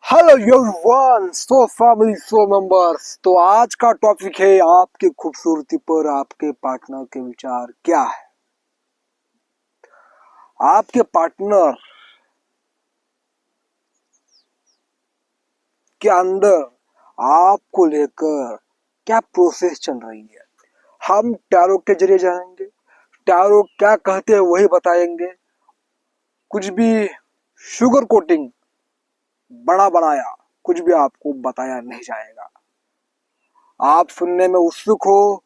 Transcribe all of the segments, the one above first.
Hello everyone, so family so members. तो आज का टॉपिक है आपकी खूबसूरती पर आपके पार्टनर के विचार क्या है। आपके पार्टनर के अंदर आपको लेकर क्या प्रोसेस चल रही है, हम टैरो के जरिए जानेंगे। टैरो क्या कहते हैं वही बताएंगे। कुछ भी शुगर कोटिंग बड़ा बनाया कुछ भी आपको बताया नहीं जाएगा। आप सुनने में उत्सुक हो,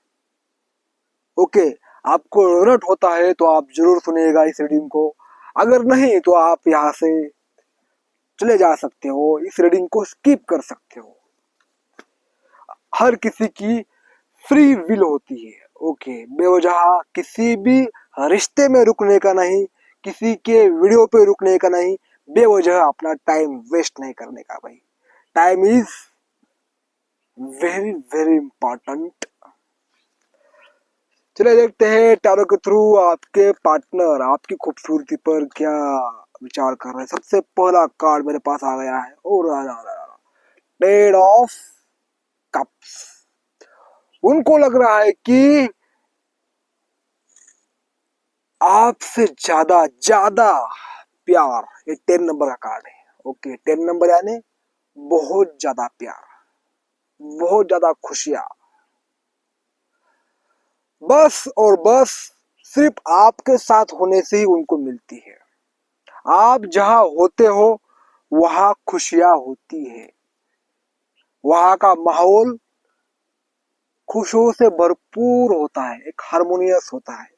ओके। आपको जरूरत होता है तो आप जरूर सुनिएगा इस रीडिंग को। अगर नहीं तो आप यहाँ से चले जा सकते हो, इस रीडिंग को स्किप कर सकते हो। हर किसी की फ्री विल होती है, ओके। बेवजह किसी भी रिश्ते में रुकने का नहीं, किसी के वीडियो पे रुकने का नहीं, बेवजह अपना टाइम वेस्ट नहीं करने का भाई। Time is very very important. चलिए देखते हैं टैरो के थ्रू आपके पार्टनर आपकी खूबसूरती पर क्या विचार कर रहे हैं। सबसे पहला कार्ड मेरे पास आ गया है और टेन ऑफ कप्स। उनको लग रहा है कि आपसे ज्यादा ज्यादा प्यार, ये 10 नंबर का कार्ड है, ओके। 10 नंबर यानी बहुत ज्यादा प्यार, बहुत ज्यादा खुशियां, बस और बस सिर्फ आपके साथ होने से ही उनको मिलती है। आप जहां होते हो वहां खुशियां होती है, वहां का माहौल खुशियों से भरपूर होता है, एक हारमोनियस होता है।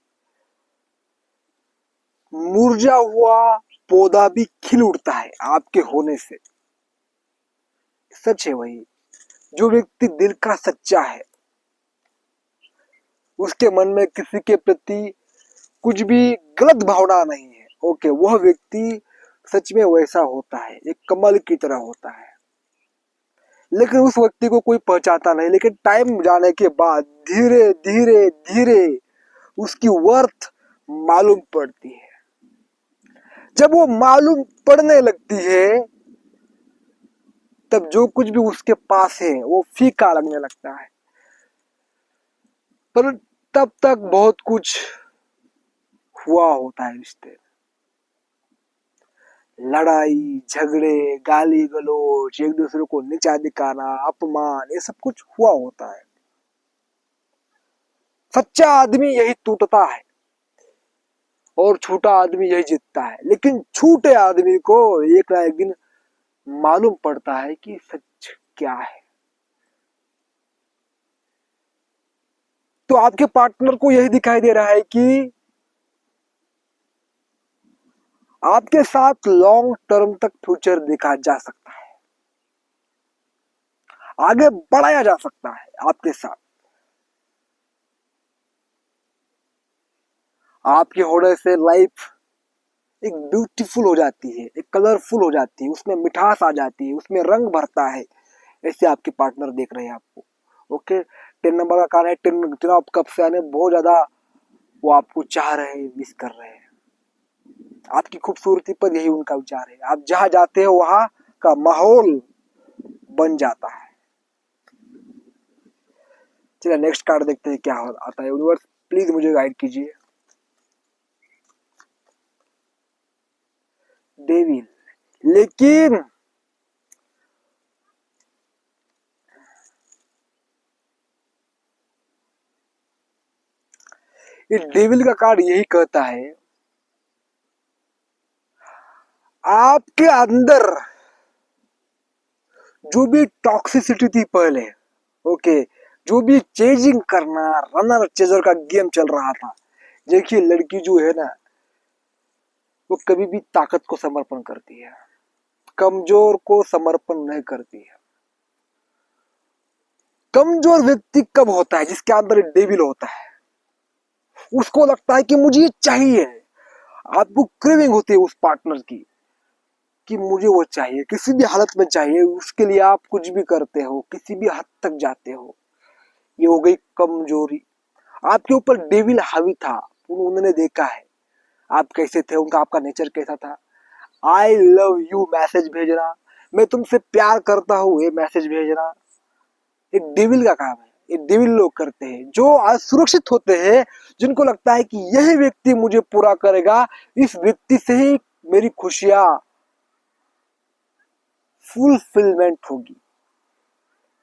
मुरझा हुआ पौधा भी खिल उठता है आपके होने से। सच है वही। जो व्यक्ति दिल का सच्चा है, उसके मन में किसी के प्रति कुछ भी गलत भावना नहीं है, ओके, वह व्यक्ति सच में वैसा होता है, एक कमल की तरह होता है। लेकिन उस व्यक्ति को कोई पहचानता नहीं, लेकिन टाइम जाने के बाद धीरे धीरे धीरे उसकी वर्थ मालूम पड़ती है। जब वो मालूम पड़ने लगती है तब जो कुछ भी उसके पास है वो फीका लगने लगता है। पर तब तक बहुत कुछ हुआ होता है रिश्ते में। लड़ाई झगड़े, गाली गलौज, एक दूसरे को नीचा दिखाना, अपमान, ये सब कुछ हुआ होता है। सच्चा आदमी यही टूटता है और छोटा आदमी यही जीतता है। लेकिन छोटे आदमी को एक ना एक दिन मालूम पड़ता है कि सच क्या है। तो आपके पार्टनर को यही दिखाई दे रहा है कि आपके साथ लॉन्ग टर्म तक फ्यूचर देखा जा सकता है, आगे बढ़ाया जा सकता है आपके साथ। आपके होने से लाइफ एक ब्यूटीफुल हो जाती है, एक कलरफुल हो जाती है, उसमें मिठास आ जाती है, उसमें रंग भरता है। ऐसे आपके पार्टनर देख रहे हैं आपको, ओके। 10 नंबर का कारण है, 10 ऑफ कप्स यानी बहुत ज्यादा वो आपको चाह रहे हैं, मिस कर रहे हैं। आपकी खूबसूरती पर यही उनका विचार है। आप जहां जाते हो वहां का माहौल बन जाता है। चलिए नेक्स्ट कार्ड देखते हैं क्या आता है। यूनिवर्स प्लीज मुझे गाइड कीजिए। डेविल, लेकिन ये डेविल का कार्ड यही कहता है आपके अंदर जो भी टॉक्सिसिटी थी पहले, ओके, जो भी चेजिंग करना, रनर चेजर का गेम चल रहा था। देखिए लड़की जो है ना, वो कभी भी ताकत को समर्पण करती है, कमजोर को समर्पण नहीं करती है। कमजोर व्यक्ति कब होता है? जिसके अंदर डेविल होता है। उसको लगता है कि मुझे ये चाहिए। आपको क्रेविंग होती है उस पार्टनर की कि मुझे वो चाहिए, किसी भी हालत में चाहिए। उसके लिए आप कुछ भी करते हो, किसी भी हद तक जाते हो। ये हो गई कमजोरी। आपके ऊपर डेविल हावी था, उन्होंने देखा है आप कैसे थे, उनका आपका नेचर कैसा था। आई लव यू मैसेज भेजना, मैं तुमसे प्यार करता हूँ, ये मैसेज भेजना एक डेविल का काम है। ये डेविल लोग करते हैं जो असुरक्षित होते हैं, जिनको लगता है कि यही व्यक्ति मुझे पूरा करेगा, इस व्यक्ति से ही मेरी खुशियां फुलफिलमेंट होगी।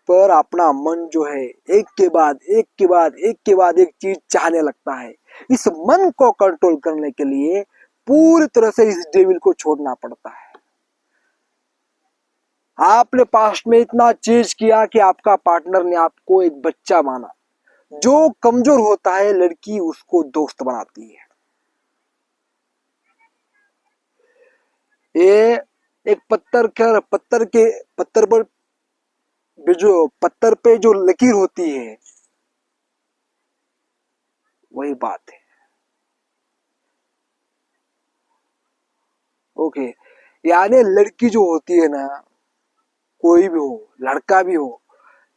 पर अपना मन जो है एक के बाद एक के बाद एक के बाद एक चीज चाहने लगता है। इस मन को कंट्रोल करने के लिए पूरी तरह से इस डेविल को छोड़ना पड़ता है। आपने पास्ट में इतना चीज किया कि आपका पार्टनर ने आपको एक बच्चा माना। जो कमजोर होता है लड़की उसको दोस्त बनाती है। ये एक पत्थर पे जो लकीर होती है, वही बात है। ओके, यानी लड़की जो होती है ना, कोई भी हो, लड़का भी हो,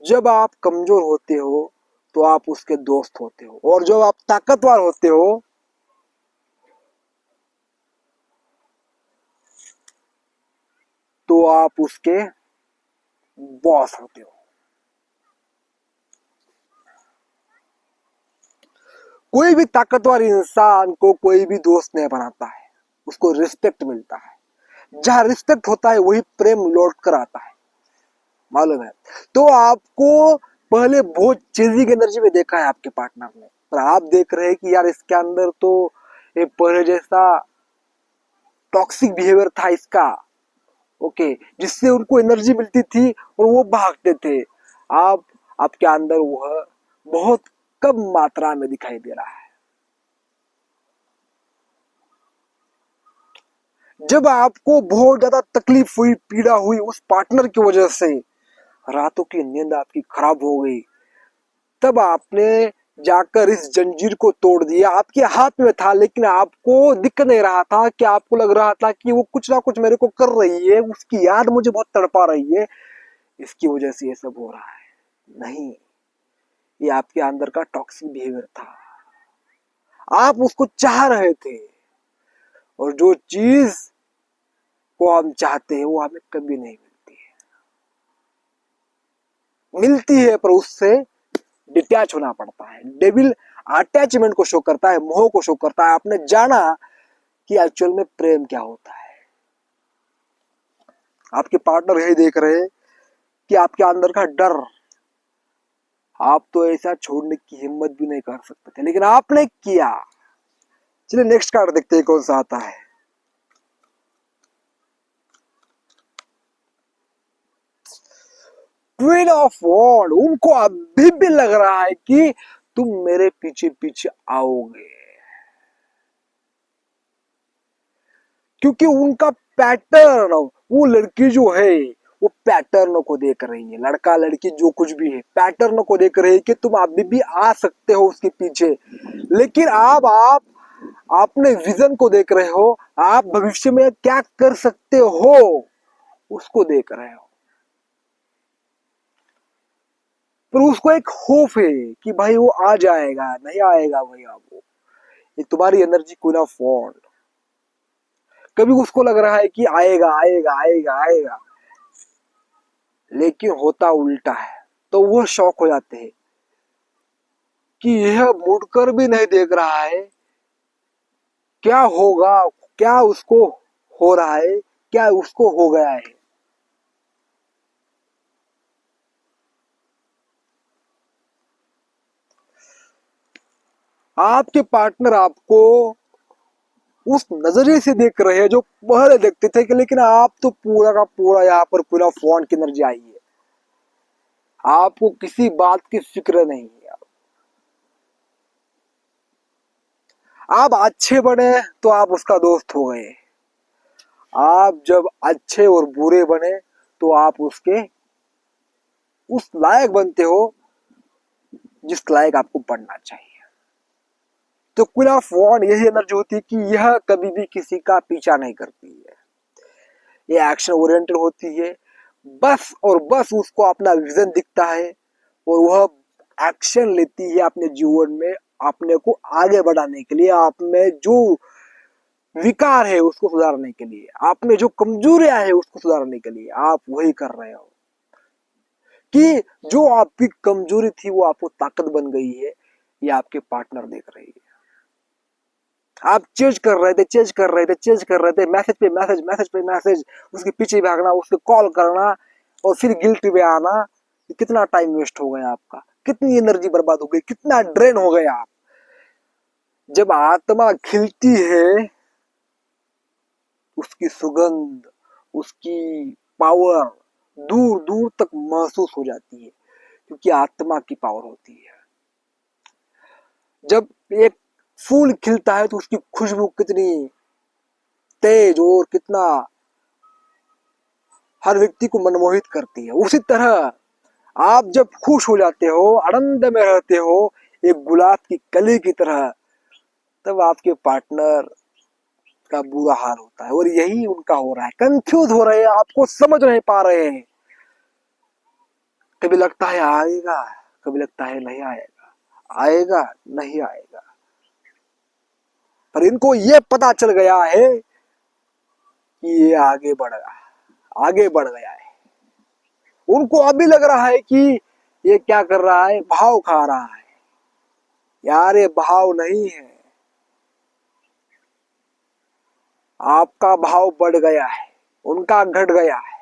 जब आप कमजोर होते हो तो आप उसके दोस्त होते हो, और जब आप ताकतवर होते हो तो आप उसके बॉस होते हो। कोई भी ताकतवर इंसान को कोई भी दोस्त नहीं बनाता है, उसको रिस्पेक्ट मिलता है। जहां रिस्पेक्ट होता है वही प्रेम लौट कर आता है, मालूम है। तो आपको पहले बहुत चीजी की एनर्जी में देखा है आपके पार्टनर ने, पर आप देख रहे हैं कि यार इसके अंदर तो ये पहले जैसा टॉक्सिक बिहेवियर था इसका। ओके, जिससे उनको एनर्जी मिलती थी और वो भागते थे। आप आपके अंदर वह बहुत कम मात्रा में दिखाई दे रहा है। जब आपको बहुत ज्यादा तकलीफ हुई, पीड़ा हुई उस पार्टनर की वजह से, रातों की नींद आपकी खराब हो गई, तब आपने जाकर इस जंजीर को तोड़ दिया। आपके हाथ में था लेकिन आपको दिख नहीं रहा था, कि आपको लग रहा था कि वो कुछ ना कुछ मेरे को कर रही है, उसकी याद मुझे बहुत तड़पा रही है, इसकी वजह से ये सब हो रहा है। नहीं, ये आपके अंदर का टॉक्सिक बिहेवियर था। आप उसको चाह रहे थे, और जो चीज को हम चाहते हैं वो हमें कभी नहीं मिलती है। मिलती है पर उससे डिटैच होना पड़ता है। डेविल अटैचमेंट को शो करता है, मोह को शो करता है। आपने जाना कि एक्चुअल में प्रेम क्या होता है। आपके पार्टनर यही देख रहे हैं कि आपके अंदर का डर, आप तो ऐसा छोड़ने की हिम्मत भी नहीं कर सकते थे, लेकिन आपने किया। चलिए नेक्स्ट कार्ड देखते हैं कौन सा आता है। क्वीन ऑफ वॉन्ड। उनको अभी भी लग रहा है कि तुम मेरे पीछे पीछे आओगे, क्योंकि उनका पैटर्न, वो लड़की जो है वो पैटर्न को देख रही है। लड़का लड़की जो कुछ भी है पैटर्न को देख रही है कि तुम अभी भी आ सकते हो उसके पीछे। लेकिन आप अपने विजन को देख रहे हो, आप भविष्य में क्या कर सकते हो उसको देख रहे हो। पर उसको एक होप है कि भाई वो आ जाएगा, नहीं आएगा भैया वो। ये तुम्हारी एनर्जी क्वीन ऑफ वॉन्ड। कभी उसको लग रहा है कि आएगा आएगा आएगा आएगा, लेकिन होता उल्टा है। तो वो शौक हो जाते हैं कि यह मुड़कर भी नहीं देख रहा है क्या होगा, क्या उसको हो रहा है, क्या उसको हो गया है। आपके पार्टनर आपको उस नजरिए से देख रहे हैं जो पहले देखते थे कि, लेकिन आप तो पूरा का पूरा यहाँ पर पूरा फोन की एनर्जी आई है। आपको किसी बात की फिक्र नहीं है। आप अच्छे बने तो आप उसका दोस्त हो गए। आप जब अच्छे और बुरे बने तो आप उसके उस लायक बनते हो जिस लायक आपको बनना चाहिए। तो क्वीन ऑफ वॉन्ड यही एनर्जी होती है कि यह कभी भी किसी का पीछा नहीं करती है। ये एक्शन ओरिएंटेड होती है। बस और बस उसको अपना विजन दिखता है और वह एक्शन लेती है अपने जीवन में, अपने को आगे बढ़ाने के लिए। आप में जो विकार है उसको सुधारने के लिए, आप में जो कमजोरियां है उसको सुधारने के लिए आप वही कर रहे हो। कि जो आपकी कमजोरी थी वो आपको ताकत बन गई है, ये आपके पार्टनर देख रही है। आप चेंज कर रहे थे, चेंज कर रहे थे, चेंज कर रहे थे, मैसेज पे मैसेज, मैसेज पे मैसेज, उसके पीछे भागना, उसके कॉल करना और फिर गिल्ट पे आना। कितना टाइम वेस्ट हो गया आपका, कितनी एनर्जी बर्बाद हो गई, कितना ड्रेन हो गया आप। जब आत्मा खिलती है उसकी सुगंध, उसकी पावर दूर दूर तक महसूस हो जाती है, क्योंकि आत्मा की पावर होती है। जब एक फूल खिलता है तो उसकी खुशबू कितनी तेज और कितना हर व्यक्ति को मनमोहित करती है। उसी तरह आप जब खुश हो जाते हो, आनंद में रहते हो, एक गुलाब की कली की तरह, तब आपके पार्टनर का बुरा हाल होता है। और यही उनका हो रहा है, कंफ्यूज हो रहे हैं, आपको समझ नहीं पा रहे हैं। कभी लगता है आएगा, कभी लगता है नहीं आएगा, आएगा नहीं आएगा। पर इनको ये पता चल गया है कि ये आगे बढ़ रहा, आगे बढ़ गया है। उनको अभी लग रहा है कि ये क्या कर रहा है, भाव खा रहा है। यार ये भाव नहीं है, आपका भाव बढ़ गया है, उनका घट गया है।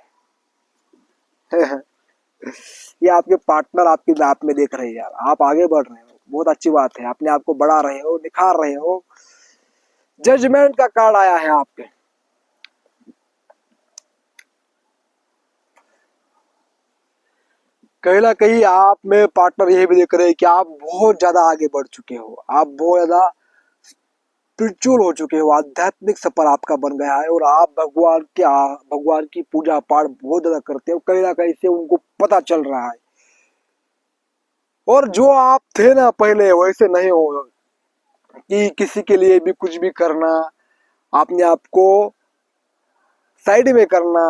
ये आपके पार्टनर आपकी मैप में देख रहे हैं यार, आप आगे बढ़ रहे हो, बहुत अच्छी बात है, अपने आप को बढ़ा रहे हो, निखार रहे हो। जजमेंट का कार्ड आया है आपके। कहीं ना कहीं आप में पार्टनर यही भी देख रहे हैं कि आप बहुत ज्यादा आगे बढ़ चुके हो, आप बहुत ज्यादा स्पिरिचुअल हो चुके हो, आध्यात्मिक सफर आपका बन गया है और आप भगवान की पूजा पाठ बहुत ज्यादा करते हो। कहीं ना कहीं से उनको पता चल रहा है। और जो आप थे ना पहले, वैसे नहीं हो कि किसी के लिए भी कुछ भी करना, अपने आप को साइड में करना।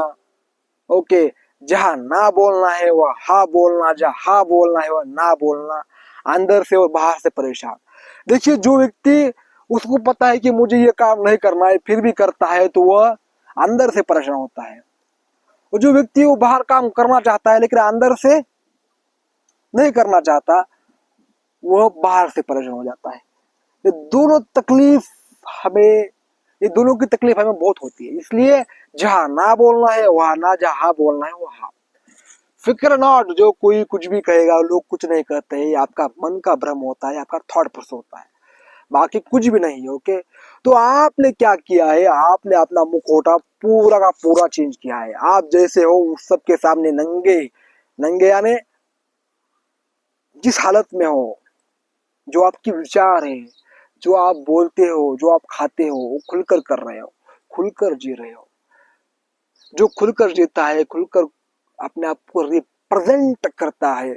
ओके, जहां ना बोलना है वह हाँ बोलना, जहां हाँ बोलना है वह ना बोलना, अंदर से और बाहर से परेशान। देखिए, जो व्यक्ति उसको पता है कि मुझे ये काम नहीं करना है फिर भी करता है, तो वह अंदर से परेशान होता है। और जो व्यक्ति वो बाहर काम करना चाहता है लेकिन अंदर से नहीं करना चाहता, वह बाहर से परेशान हो जाता है। ये दोनों तकलीफ हमें ये दोनों की तकलीफ हमें बहुत होती है। इसलिए जहां ना बोलना है वहां ना, जहां हाँ बोलना है वहां। फिक्र नॉट, जो कोई कुछ भी कहेगा, लोग कुछ नहीं कहते हैं, आपका मन का भ्रम होता है, आपका थॉट प्रोसेस होता है, बाकी कुछ भी नहीं है। ओके, तो आपने क्या किया है, आपने अपना मुखौटा पूरा का पूरा चेंज किया है। आप जैसे हो उस सबके सामने नंगे नंगे, यानी जिस हालत में हो, जो आपकी विचार है, जो आप बोलते हो, जो आप खाते हो, वो खुलकर कर रहे हो, खुलकर जी रहे हो। जो खुलकर जीता है, खुलकर अपने आप को रिप्रेजेंट करता है,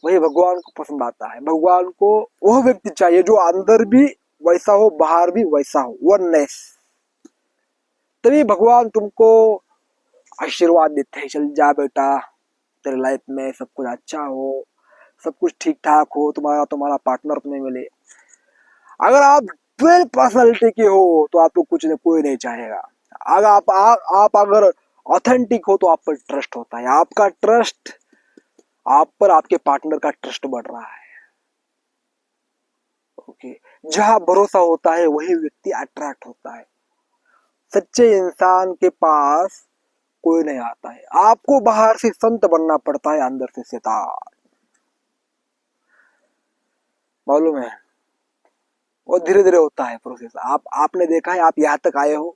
वही भगवान को पसंद आता है। भगवान को वह व्यक्ति चाहिए जो अंदर भी वैसा हो, बाहर भी वैसा हो, वननेस। तभी भगवान तुमको आशीर्वाद देते हैं, चल जा बेटा, तेरे लाइफ में सब कुछ अच्छा हो, सब कुछ ठीक ठाक हो, तुम्हारा तुम्हारा पार्टनर तुम्हें मिले। अगर आप 12 पर्सनालिटी के हो तो आपको कुछ नहीं, कोई नहीं चाहेगा। अगर आप अगर ऑथेंटिक हो तो आप पर ट्रस्ट होता है, आपका ट्रस्ट, आप पर आपके पार्टनर का ट्रस्ट बढ़ रहा है। ओके, जहां भरोसा होता है वही व्यक्ति अट्रैक्ट होता है। सच्चे इंसान के पास कोई नहीं आता है। आपको बाहर से संत बनना पड़ता है, अंदर से शैतान, मालूम है। और धीरे धीरे होता है प्रोसेस। आपने देखा है, आप यहाँ तक आए हो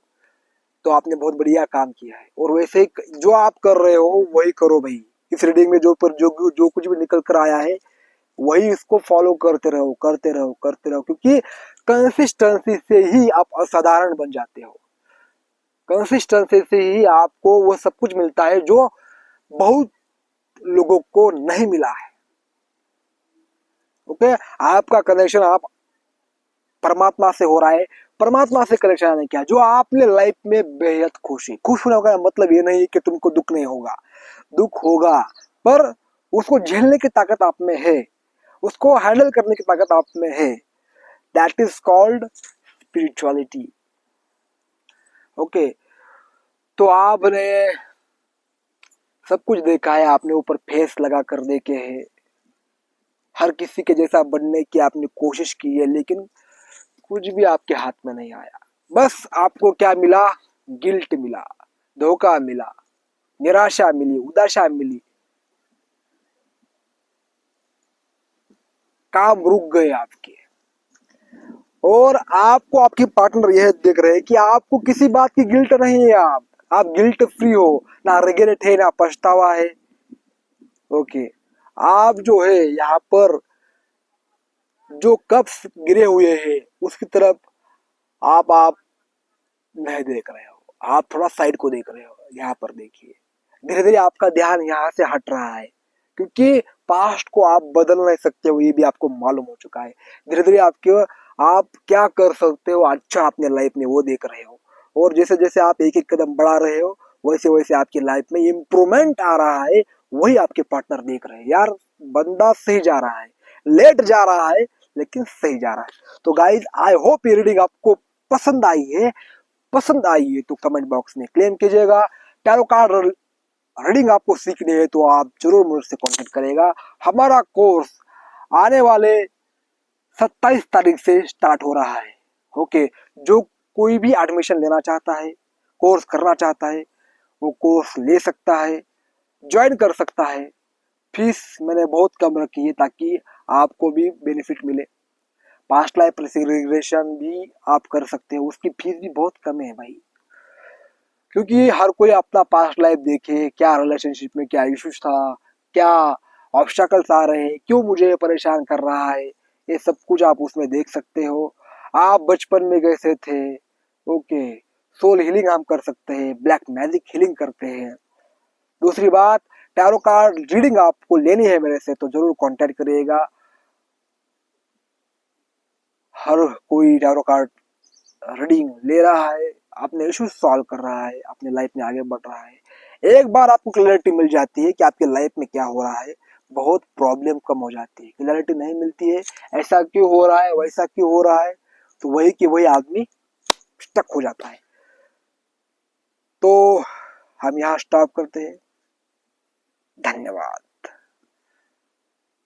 तो आपने बहुत बढ़िया काम किया है। और वैसे ही जो आप कर रहे हो वही करो भाई। इस रीडिंग में जो कुछ भी निकल कर आया है वही इसको फॉलो करते रहो, करते रहो, करते रहो, क्योंकि कंसिस्टेंसी से ही आप असाधारण बन जाते हो। कंसिस्टेंसी से ही आपको वो सब कुछ मिलता है जो बहुत लोगों को नहीं मिला है। ओके, आपका कनेक्शन आप परमात्मा से हो रहा है। परमात्मा से कनेक्शन आने क्या, जो आपने लाइफ में बेहद खुश होने का मतलब ये नहीं है कि तुमको दुख नहीं होगा, दुख होगा, पर उसको झेलने की ताकत आप में है, उसको हैंडल करने की ताकत आप में है। That is called spirituality. Okay, तो आपने सब कुछ देखा है, आपने ऊपर फेस लगा कर देखे है, हर किसी के जैसा बनने की आपने कोशिश की है, लेकिन कुछ भी आपके हाथ में नहीं आया। बस आपको क्या मिला? गिल्ट मिला, धोखा मिला, निराशा मिली, उदासा मिली, काम रुक गए आपके। और आपको आपकी पार्टनर यह देख रहे हैं कि आपको किसी बात की गिल्ट नहीं है, आप गिल्ट फ्री हो, ना रिग्रेट है ना पछतावा है। ओके, आप जो है यहाँ पर जो कप्स गिरे हुए हैं उसकी तरफ आप नहीं देख रहे हो, आप थोड़ा साइड को देख रहे हो। यहाँ पर देखिए, धीरे धीरे आपका ध्यान यहाँ से हट रहा है, क्योंकि पास्ट को आप बदल नहीं सकते हो, ये भी आपको मालूम हो चुका है। धीरे धीरे आपके आप क्या कर सकते हो अच्छा अपने लाइफ में वो देख रहे हो, और जैसे जैसे आप एक एक कदम बढ़ा रहे हो वैसे वैसे आपकी लाइफ में इम्प्रूवमेंट आ रहा है। वही आपके पार्टनर देख रहे हैं, यार बंदा सही जा रहा है, लेट जा रहा है लेकिन सही जा रहा है। तो गाइज, आई होप ये रीडिंग आपको पसंद आई है। पसंद आई है तो कमेंट बॉक्स में क्लेम कीजिएगा। टैरो कार्ड रीडिंग आपको सीखनी है तो आप जरूर मुझसे कांटेक्ट करेगा। हमारा कोर्स आने वाले 27 तारीख से स्टार्ट हो रहा है। ओके, जो कोई भी एडमिशन लेना चाहता है, कोर्स करना चाहता है, वो कोर्स ले सकता है, ज्वाइन कर सकता है। फीस मैंने बहुत कम रखी है ताकि आपको भी बेनिफिट मिले। पास्ट लाइफ रिग्रेशन भी आप कर सकते हो, उसकी फीस भी बहुत कम है भाई, क्योंकि हर कोई अपना पास्ट लाइफ देखे, क्या रिलेशनशिप में क्या इश्यूज था, क्या ऑब्स्टकल्स आ रहे हैं, क्यों मुझे ये परेशान कर रहा है, ये सब कुछ आप उसमें देख सकते हो। आप बचपन में कैसे थे। ओके, सोल हीलिंग हम कर सकते हैं, ब्लैक मैजिक हीलिंग करते हैं। दूसरी बात, टैरो कार्ड रीडिंग आपको लेनी है मेरे से तो जरूर कांटेक्ट करिएगा। हर कोई टैरो कार्ड रीडिंग ले रहा है, अपने इश्यूज सॉल्व कर रहा है, अपने लाइफ में आगे बढ़ रहा है। एक बार आपको क्लैरिटी मिल जाती है कि आपके लाइफ में क्या हो रहा है, बहुत प्रॉब्लम कम हो जाती है। क्लैरिटी नहीं मिलती है, ऐसा क्यों हो रहा है, वैसा क्यों हो रहा है, तो वही कि वही आदमी स्टक हो जाता है। तो हम यहाँ स्टॉप करते हैं। धन्यवाद।